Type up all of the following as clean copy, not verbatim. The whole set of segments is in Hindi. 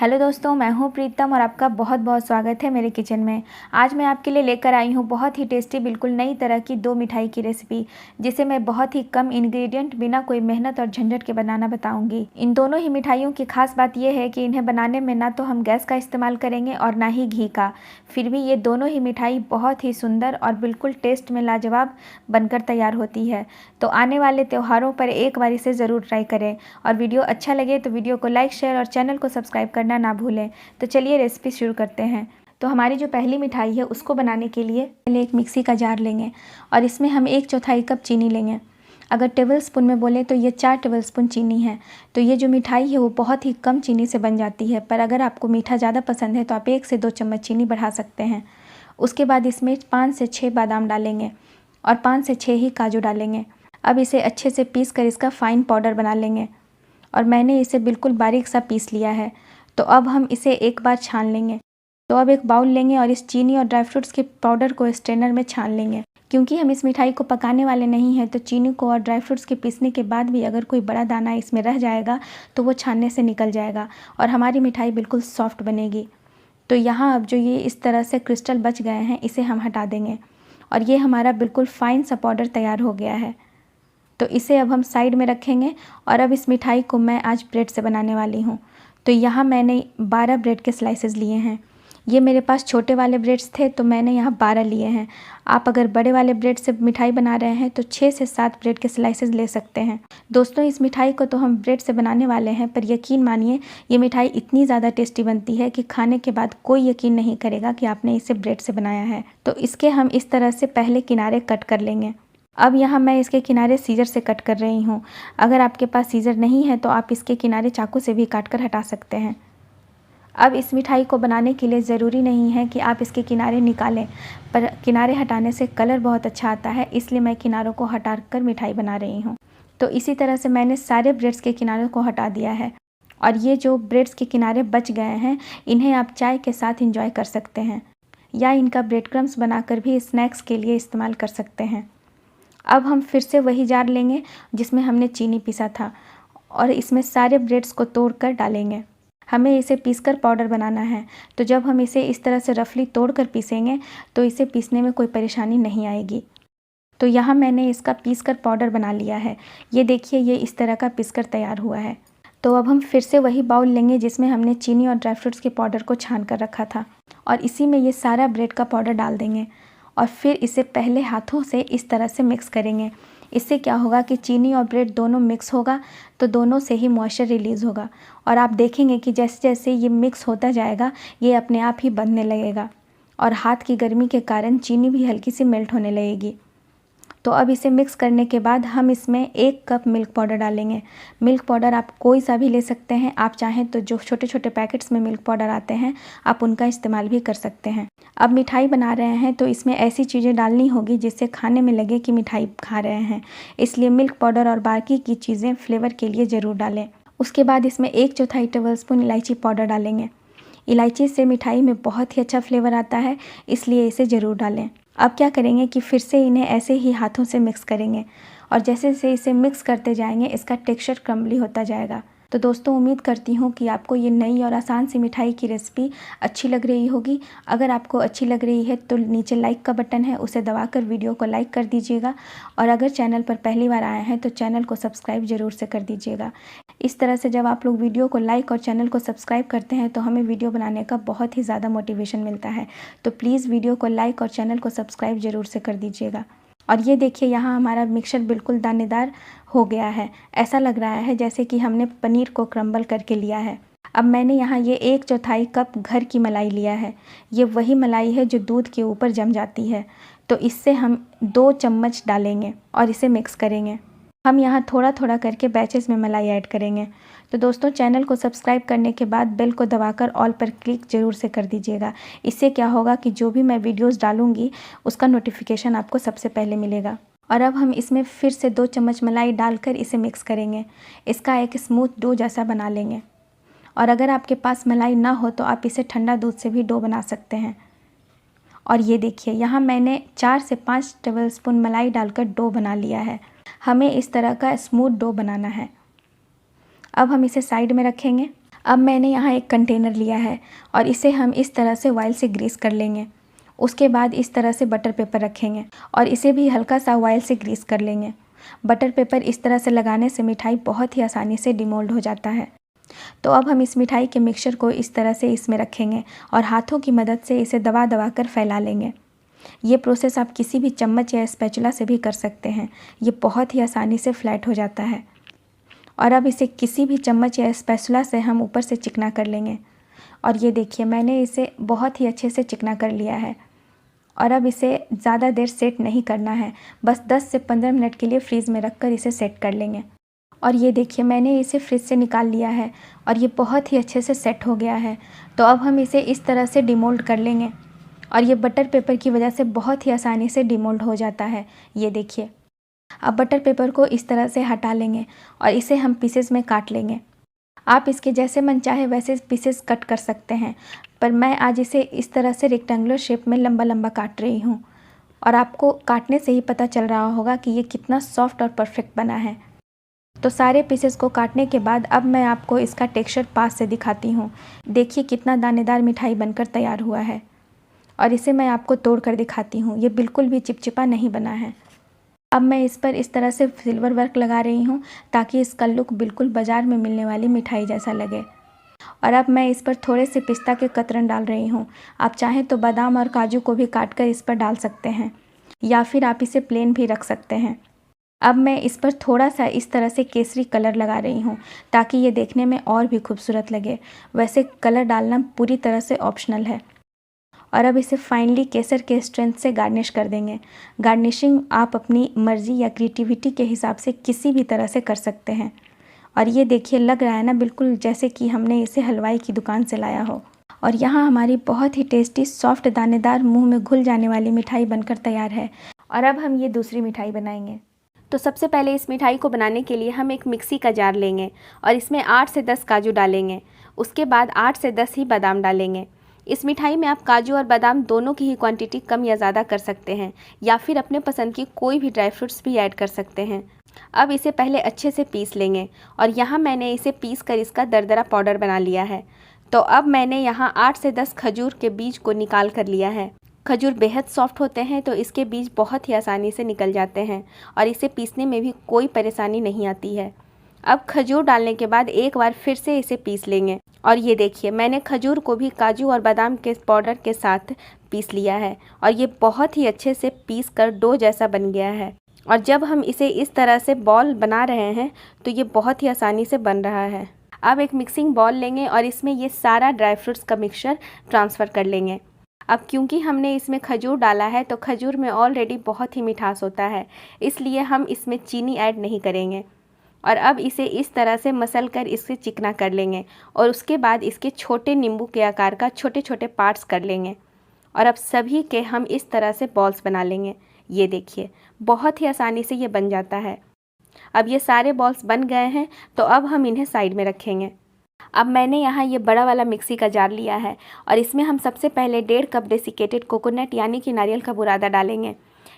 हेलो दोस्तों, मैं हूं प्रीतम और आपका बहुत बहुत स्वागत है मेरे किचन में। आज मैं आपके लिए लेकर आई हूं बहुत ही टेस्टी बिल्कुल नई तरह की 2 मिठाई की रेसिपी, जिसे मैं बहुत ही कम इंग्रेडिएंट बिना कोई मेहनत और झंझट के बनाना बताऊंगी। इन दोनों ही मिठाइयों की खास बात यह है कि इन्हें बनाने में ना तो हम गैस का इस्तेमाल करेंगे और ना ही घी का। फिर भी ये दोनों ही मिठाई बहुत ही सुंदर और बिल्कुल टेस्ट में लाजवाब बनकर तैयार होती है। तो आने वाले त्योहारों पर एक बार इसे ज़रूर ट्राई करें और वीडियो अच्छा लगे तो वीडियो को लाइक, शेयर और चैनल को सब्सक्राइब करना ना भूलें। तो चलिए रेसिपी शुरू करते हैं। तो हमारी जो पहली मिठाई है उसको बनाने के लिए पहले एक मिक्सी का जार लेंगे और इसमें हम 1/4 कप चीनी लेंगे। अगर टेबल स्पून में बोलें तो ये 4 टेबल स्पून चीनी है। तो ये जो मिठाई है वो बहुत ही कम चीनी से बन जाती है, पर अगर आपको मीठा ज़्यादा पसंद है तो आप 1 से 2 चम्मच चीनी बढ़ा सकते हैं। उसके बाद इसमें 5 से 6 बादाम डालेंगे और 5 से 6 ही काजू डालेंगे। अब इसे अच्छे से पीस कर इसका फाइन पाउडर बना लेंगे और मैंने इसे बिल्कुल बारीक सा पीस लिया है। तो अब हम इसे एक बार छान लेंगे। तो अब एक बाउल लेंगे और इस चीनी और ड्राई फ्रूट्स के पाउडर को स्ट्रेनर में छान लेंगे। क्योंकि हम इस मिठाई को पकाने वाले नहीं हैं तो चीनी को और ड्राई फ्रूट्स के पीसने के बाद भी अगर कोई बड़ा दाना इसमें रह जाएगा तो वो छानने से निकल जाएगा और हमारी मिठाई बिल्कुल सॉफ्ट बनेगी। तो यहाँ अब जो ये इस तरह से क्रिस्टल बच गए हैं इसे हम हटा देंगे और ये हमारा बिल्कुल फाइन सा पाउडर तैयार हो गया है। तो इसे अब हम साइड में रखेंगे और अब इस मिठाई को मैं आज ब्रेड से बनाने वाली हूँ। तो यहाँ मैंने 12 ब्रेड के स्लाइसेस लिए हैं। ये मेरे पास छोटे वाले ब्रेड्स थे तो मैंने यहाँ 12 लिए हैं। आप अगर बड़े वाले ब्रेड से मिठाई बना रहे हैं तो 6 से 7 ब्रेड के स्लाइसेस ले सकते हैं। दोस्तों, इस मिठाई को तो हम ब्रेड से बनाने वाले हैं, पर यकीन मानिए ये मिठाई इतनी ज़्यादा टेस्टी बनती है कि खाने के बाद कोई यकीन नहीं करेगा कि आपने इसे ब्रेड से बनाया है। तो इसके हम इस तरह से पहले किनारे कट कर लेंगे। अब यहाँ मैं इसके किनारे सीजर से कट कर रही हूँ। अगर आपके पास सीजर नहीं है तो आप इसके किनारे चाकू से भी काट कर हटा सकते हैं। अब इस मिठाई को बनाने के लिए ज़रूरी नहीं है कि आप इसके किनारे निकालें, पर किनारे हटाने से कलर बहुत अच्छा आता है, इसलिए मैं किनारों को हटा कर मिठाई बना रही हूँ। तो इसी तरह से मैंने सारे ब्रेड्स के किनारों को हटा दिया है और ये जो ब्रेड्स के किनारे बच गए हैं इन्हें आप चाय के साथ इंजॉय कर सकते हैं या इनका ब्रेड क्रम्स बनाकर भी स्नैक्स के लिए इस्तेमाल कर सकते हैं। अब हम फिर से वही जार लेंगे जिसमें हमने चीनी पीसा था और इसमें सारे ब्रेड्स को तोड़कर डालेंगे। हमें इसे पीसकर पाउडर बनाना है, तो जब हम इसे इस तरह से रफली तोड़कर पीसेंगे तो इसे पीसने में कोई परेशानी नहीं आएगी। तो यहाँ मैंने इसका पीसकर पाउडर बना लिया है। ये देखिए, ये इस तरह का पीसकर तैयार हुआ है। तो अब हम फिर से वही बाउल लेंगे जिसमें हमने चीनी और ड्राई फ्रूट्स के पाउडर को छान कर रखा था और इसी में ये सारा ब्रेड का पाउडर डाल देंगे और फिर इसे पहले हाथों से इस तरह से मिक्स करेंगे। इससे क्या होगा कि चीनी और ब्रेड दोनों मिक्स होगा तो दोनों से ही मॉइस्चर रिलीज़ होगा और आप देखेंगे कि जैसे जैसे ये मिक्स होता जाएगा ये अपने आप ही बनने लगेगा और हाथ की गर्मी के कारण चीनी भी हल्की सी मेल्ट होने लगेगी। तो अब इसे मिक्स करने के बाद हम इसमें 1 कप मिल्क पाउडर डालेंगे। मिल्क पाउडर आप कोई सा भी ले सकते हैं, आप चाहें तो जो छोटे छोटे पैकेट्स में मिल्क पाउडर आते हैं आप उनका इस्तेमाल भी कर सकते हैं। अब मिठाई बना रहे हैं तो इसमें ऐसी चीज़ें डालनी होगी जिससे खाने में लगे कि मिठाई खा रहे हैं, इसलिए मिल्क पाउडर और बाकी की चीज़ें फ्लेवर के लिए ज़रूर डालें। उसके बाद इसमें 1/4 टेबल स्पून इलायची पाउडर डालेंगे। इलायची से मिठाई में बहुत ही अच्छा फ्लेवर आता है, इसलिए इसे ज़रूर डालें। अब क्या करेंगे कि फिर से इन्हें ऐसे ही हाथों से मिक्स करेंगे और जैसे जैसे इसे मिक्स करते जाएंगे इसका टेक्सचर क्रम्बली होता जाएगा। तो दोस्तों, उम्मीद करती हूँ कि आपको ये नई और आसान सी मिठाई की रेसिपी अच्छी लग रही होगी। अगर आपको अच्छी लग रही है तो नीचे लाइक का बटन है, उसे दबाकर वीडियो को लाइक कर दीजिएगा और अगर चैनल पर पहली बार आए हैं तो चैनल को सब्सक्राइब ज़रूर से कर दीजिएगा। इस तरह से जब आप लोग वीडियो को लाइक और चैनल को सब्सक्राइब करते हैं तो हमें वीडियो बनाने का बहुत ही ज़्यादा मोटिवेशन मिलता है। तो प्लीज़ वीडियो को लाइक और चैनल को सब्सक्राइब ज़रूर से कर दीजिएगा। और ये देखिए, यहाँ हमारा मिक्सचर बिल्कुल दानेदार हो गया है। ऐसा लग रहा है जैसे कि हमने पनीर को क्रम्बल करके लिया है। अब मैंने यहाँ ये 1/4 कप घर की मलाई लिया है। ये वही मलाई है जो दूध के ऊपर जम जाती है। तो इससे हम 2 चम्मच डालेंगे और इसे मिक्स करेंगे। हम यहाँ थोड़ा थोड़ा करके बैचेस में मलाई ऐड करेंगे। तो दोस्तों, चैनल को सब्सक्राइब करने के बाद बेल को दबाकर ऑल पर क्लिक ज़रूर से कर दीजिएगा। इससे क्या होगा कि जो भी मैं वीडियोस डालूँगी उसका नोटिफिकेशन आपको सबसे पहले मिलेगा। और अब हम इसमें फिर से 2 चम्मच मलाई डालकर इसे मिक्स करेंगे। इसका एक स्मूथ डो जैसा बना लेंगे और अगर आपके पास मलाई ना हो तो आप इसे ठंडा दूध से भी डो बना सकते हैं। और ये देखिए, यहाँ मैंने 4 से 5 टेबल स्पून मलाई डालकर डो बना लिया है। हमें इस तरह का स्मूथ डो बनाना है। अब हम इसे साइड में रखेंगे। अब मैंने यहाँ एक कंटेनर लिया है और इसे हम इस तरह से ऑयल से ग्रीस कर लेंगे। उसके बाद इस तरह से बटर पेपर रखेंगे और इसे भी हल्का सा ऑयल से ग्रीस कर लेंगे। बटर पेपर इस तरह से लगाने से मिठाई बहुत ही आसानी से डिमोल्ड हो जाता है। तो अब हम इस मिठाई के मिक्सचर को इस तरह से इसमें रखेंगे और हाथों की मदद से इसे दबा दबा कर फैला लेंगे। ये प्रोसेस आप किसी भी चम्मच या स्पैचुला से भी कर सकते हैं। ये बहुत ही आसानी से फ्लैट हो जाता है। और अब इसे किसी भी चम्मच या स्पैचुला से हम ऊपर से चिकना कर लेंगे। और ये देखिए, मैंने इसे बहुत ही अच्छे से चिकना कर लिया है। और अब इसे ज़्यादा देर सेट नहीं करना है, बस 10 से 15 मिनट के लिए फ्रीज़ में रखकर इसे सेट कर लेंगे। और ये देखिए, मैंने इसे फ्रिज से निकाल लिया है और ये बहुत ही अच्छे से सेट हो गया है। तो अब हम इसे इस तरह से डिमोल्ड कर लेंगे और ये बटर पेपर की वजह से बहुत ही आसानी से डिमोल्ड हो जाता है। ये देखिए, अब बटर पेपर को इस तरह से हटा लेंगे और इसे हम पीसेस में काट लेंगे। आप इसके जैसे मन चाहे वैसे पीसेस कट कर सकते हैं, पर मैं आज इसे इस तरह से रेक्टेंगुलर शेप में लंबा लंबा काट रही हूँ। और आपको काटने से ही पता चल रहा होगा कि ये कितना सॉफ्ट और परफेक्ट बना है। तो सारे पीसेस को काटने के बाद अब मैं आपको इसका टेक्सचर पास से दिखाती हूँ। देखिए कितना दानेदार मिठाई बनकर तैयार हुआ है। और इसे मैं आपको तोड़ कर दिखाती हूँ। ये बिल्कुल भी चिपचिपा नहीं बना है। अब मैं इस पर इस तरह से सिल्वर वर्क लगा रही हूँ ताकि इसका लुक बिल्कुल बाज़ार में मिलने वाली मिठाई जैसा लगे। और अब मैं इस पर थोड़े से पिस्ता के कतरन डाल रही हूँ। आप चाहें तो बादाम और काजू को भी काट कर इस पर डाल सकते हैं, या फिर आप इसे प्लेन भी रख सकते हैं। अब मैं इस पर थोड़ा सा इस तरह से केसरी कलर लगा रही हूँ ताकि ये देखने में और भी खूबसूरत लगे। वैसे कलर डालना पूरी तरह से ऑप्शनल है। और अब इसे फाइनली केसर के स्ट्रेंथ से गार्निश कर देंगे। गार्निशिंग आप अपनी मर्ज़ी या क्रिएटिविटी के हिसाब से किसी भी तरह से कर सकते हैं। और ये देखिए, लग रहा है ना बिल्कुल जैसे कि हमने इसे हलवाई की दुकान से लाया हो। और यहाँ हमारी बहुत ही टेस्टी सॉफ्ट दानेदार मुंह में घुल जाने वाली मिठाई बनकर तैयार है। और अब हम ये दूसरी मिठाई बनाएंगे। तो सबसे पहले इस मिठाई को बनाने के लिए हम एक मिक्सी का जार लेंगे और इसमें 8 से 10 काजू डालेंगे। उसके बाद 8 से 10 ही बादाम डालेंगे। इस मिठाई में आप काजू और बादाम दोनों की ही क्वांटिटी कम या ज़्यादा कर सकते हैं, या फिर अपने पसंद की कोई भी ड्राई फ्रूट्स भी ऐड कर सकते हैं। अब इसे पहले अच्छे से पीस लेंगे और यहाँ मैंने इसे पीस कर इसका दरदरा पाउडर बना लिया है। तो अब मैंने यहाँ 8 से 10 खजूर के बीज को निकाल कर लिया है। खजूर बेहद सॉफ्ट होते हैं तो इसके बीज बहुत ही आसानी से निकल जाते हैं और इसे पीसने में भी कोई परेशानी नहीं आती है। अब खजूर डालने के बाद एक बार फिर से इसे पीस लेंगे। और ये देखिए, मैंने खजूर को भी काजू और बादाम के पाउडर के साथ पीस लिया है और ये बहुत ही अच्छे से पीस कर डो जैसा बन गया है। और जब हम इसे इस तरह से बॉल बना रहे हैं तो ये बहुत ही आसानी से बन रहा है। अब एक मिक्सिंग बॉल लेंगे और इसमें ये सारा ड्राई फ्रूट्स का मिक्सचर ट्रांसफ़र कर लेंगे। अब क्योंकि हमने इसमें खजूर डाला है तो खजूर में ऑलरेडी बहुत ही मिठास होता है, इसलिए हम इसमें चीनी ऐड नहीं करेंगे। और अब इसे इस तरह से मसल कर इसे चिकना कर लेंगे और उसके बाद इसके छोटे नींबू के आकार का छोटे छोटे पार्ट्स कर लेंगे। और अब सभी के हम इस तरह से बॉल्स बना लेंगे। ये देखिए, बहुत ही आसानी से ये बन जाता है। अब ये सारे बॉल्स बन गए हैं तो अब हम इन्हें साइड में रखेंगे। अब मैंने यहाँ ये बड़ा वाला मिक्सी का जार लिया है और इसमें हम सबसे पहले 1.5 कप डेसिकेटेड कोकोनट यानी कि नारियल का बुरादा डालेंगे।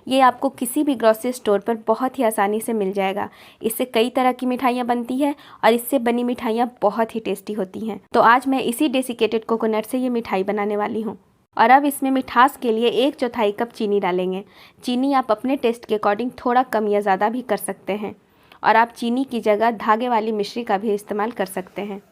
ये आपको किसी भी ग्रोसरी स्टोर पर बहुत ही आसानी से मिल जाएगा। इससे कई तरह की मिठाइयाँ बनती हैं और इससे बनी मिठाइयाँ बहुत ही टेस्टी होती हैं। तो आज मैं इसी डेसिकेटेड कोकोनट से ये मिठाई बनाने वाली हूँ। और अब इसमें मिठास के लिए 1/4 कप चीनी डालेंगे। चीनी आप अपने टेस्ट के अकॉर्डिंग थोड़ा कम या ज़्यादा भी कर सकते हैं और आप चीनी की जगह धागे वाली मिश्री का भी इस्तेमाल कर सकते हैं।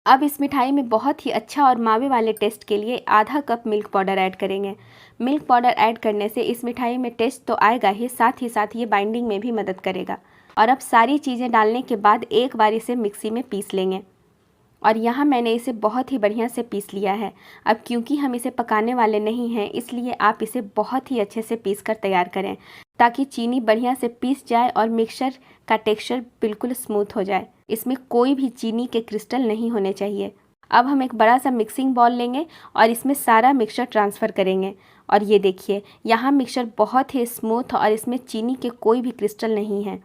अब इस मिठाई में बहुत ही अच्छा और मावे वाले टेस्ट के लिए आधा कप मिल्क पाउडर ऐड करेंगे। मिल्क पाउडर ऐड करने से इस मिठाई में टेस्ट तो आएगा ही साथ ये बाइंडिंग में भी मदद करेगा। और अब सारी चीज़ें डालने के बाद एक बार इसे मिक्सी में पीस लेंगे। और यहाँ मैंने इसे बहुत ही बढ़िया से पीस लिया है। अब क्योंकि हम इसे पकाने वाले नहीं हैं, इसलिए आप इसे बहुत ही अच्छे से पीस कर तैयार करें ताकि चीनी बढ़िया से पीस जाए और मिक्सचर का टेक्सचर बिल्कुल स्मूथ हो जाए। इसमें कोई भी चीनी के क्रिस्टल नहीं होने चाहिए। अब हम एक बड़ा सा मिक्सिंग बॉल लेंगे और इसमें सारा मिक्सचर ट्रांसफ़र करेंगे। और ये देखिए, यहाँ मिक्सचर बहुत ही स्मूथ और इसमें चीनी के कोई भी क्रिस्टल नहीं है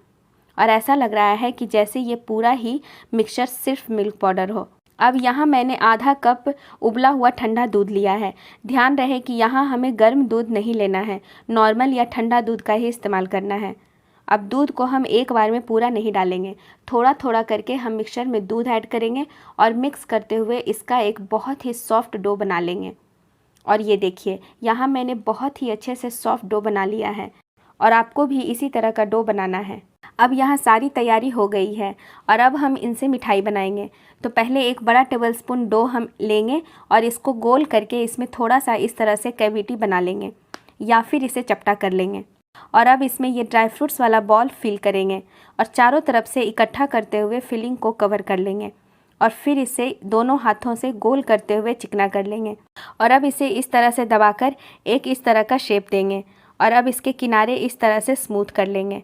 और ऐसा लग रहा है कि जैसे ये पूरा ही मिक्सचर सिर्फ मिल्क पाउडर हो। अब यहाँ मैंने आधा कप उबला हुआ ठंडा दूध लिया है। ध्यान रहे कि यहाँ हमें गर्म दूध नहीं लेना है, नॉर्मल या ठंडा दूध का ही इस्तेमाल करना है। अब दूध को हम एक बार में पूरा नहीं डालेंगे, थोड़ा थोड़ा करके हम मिक्सचर में दूध ऐड करेंगे और मिक्स करते हुए इसका एक बहुत ही सॉफ्ट डो बना लेंगे। और ये देखिए, यहाँ मैंने बहुत ही अच्छे से सॉफ्ट डो बना लिया है और आपको भी इसी तरह का डो बनाना है। अब यहाँ सारी तैयारी हो गई है और अब हम इनसे मिठाई बनाएंगे। तो पहले एक बड़ा टेबलस्पून डो हम लेंगे और इसको गोल करके इसमें थोड़ा सा इस तरह से कैविटी बना लेंगे या फिर इसे चपटा कर लेंगे। और अब इसमें ये ड्राई फ्रूट्स वाला बॉल फिल करेंगे और चारों तरफ से इकट्ठा करते हुए फिलिंग को कवर कर लेंगे और फिर इसे दोनों हाथों से गोल करते हुए चिकना कर लेंगे। और अब इसे इस तरह से दबाकर एक इस तरह का शेप देंगे और अब इसके किनारे इस तरह से स्मूथ कर लेंगे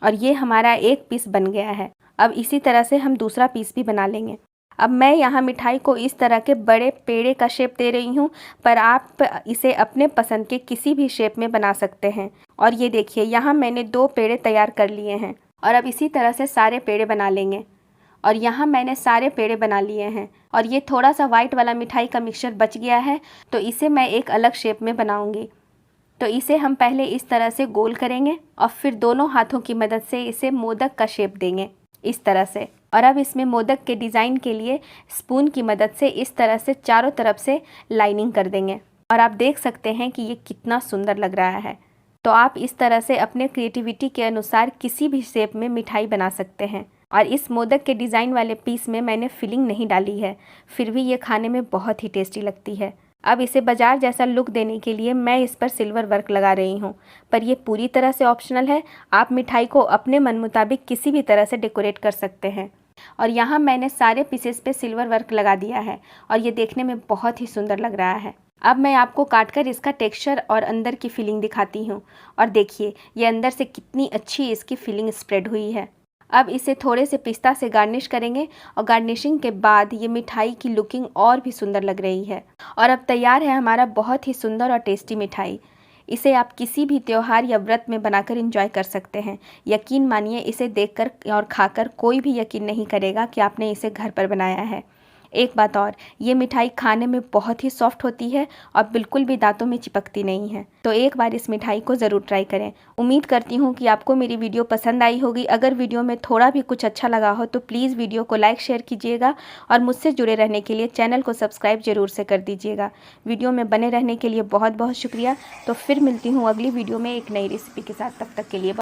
और ये हमारा एक पीस बन गया है। अब इसी तरह से हम दूसरा पीस भी बना लेंगे। अब मैं यहाँ मिठाई को इस तरह के बड़े पेड़े का शेप दे रही हूँ, पर आप इसे अपने पसंद के किसी भी शेप में बना सकते हैं। और ये देखिए, यहाँ मैंने 2 पेड़े तैयार कर लिए हैं और अब इसी तरह से सारे पेड़े बना लेंगे। और यहाँ मैंने सारे पेड़े बना लिए हैं और ये थोड़ा सा वाइट वाला मिठाई का मिक्सचर बच गया है, तो इसे मैं एक अलग शेप में बनाऊँगी। तो इसे हम पहले इस तरह से गोल करेंगे और फिर दोनों हाथों की मदद से इसे मोदक का शेप देंगे इस तरह से। और अब इसमें मोदक के डिज़ाइन के लिए स्पून की मदद से इस तरह से चारों तरफ से लाइनिंग कर देंगे और आप देख सकते हैं कि ये कितना सुंदर लग रहा है। तो आप इस तरह से अपने क्रिएटिविटी के अनुसार किसी भी शेप में मिठाई बना सकते हैं। और इस मोदक के डिज़ाइन वाले पीस में मैंने फिलिंग नहीं डाली है, फिर भी ये खाने में बहुत ही टेस्टी लगती है। अब इसे बाजार जैसा लुक देने के लिए मैं इस पर सिल्वर वर्क लगा रही हूँ, पर ये पूरी तरह से ऑप्शनल है। आप मिठाई को अपने मन मुताबिक किसी भी तरह से डेकोरेट कर सकते हैं। और यहाँ मैंने सारे पीसेस पे सिल्वर वर्क लगा दिया है और ये देखने में बहुत ही सुंदर लग रहा है। अब मैं आपको काटकर इसका टेक्सचर और अंदर की फीलिंग दिखाती हूँ और देखिए ये अंदर से कितनी अच्छी इसकी फीलिंग स्प्रेड हुई है। अब इसे थोड़े से पिस्ता से गार्निश करेंगे और गार्निशिंग के बाद ये मिठाई की लुकिंग और भी सुंदर लग रही है। और अब तैयार है हमारा बहुत ही सुंदर और टेस्टी मिठाई। इसे आप किसी भी त्योहार या व्रत में बनाकर एंजॉय कर सकते हैं। यकीन मानिए, इसे देखकर और खाकर कोई भी यकीन नहीं करेगा कि आपने इसे घर पर बनाया है। एक बात और, ये मिठाई खाने में बहुत ही सॉफ्ट होती है और बिल्कुल भी दांतों में चिपकती नहीं है। तो एक बार इस मिठाई को ज़रूर ट्राई करें। उम्मीद करती हूँ कि आपको मेरी वीडियो पसंद आई होगी। अगर वीडियो में थोड़ा भी कुछ अच्छा लगा हो तो प्लीज़ वीडियो को लाइक शेयर कीजिएगा और मुझसे जुड़े रहने के लिए चैनल को सब्सक्राइब जरूर से कर दीजिएगा। वीडियो में बने रहने के लिए बहुत बहुत शुक्रिया। तो फिर मिलती हूँ अगली वीडियो में एक नई रेसिपी के साथ। तब तक के लिए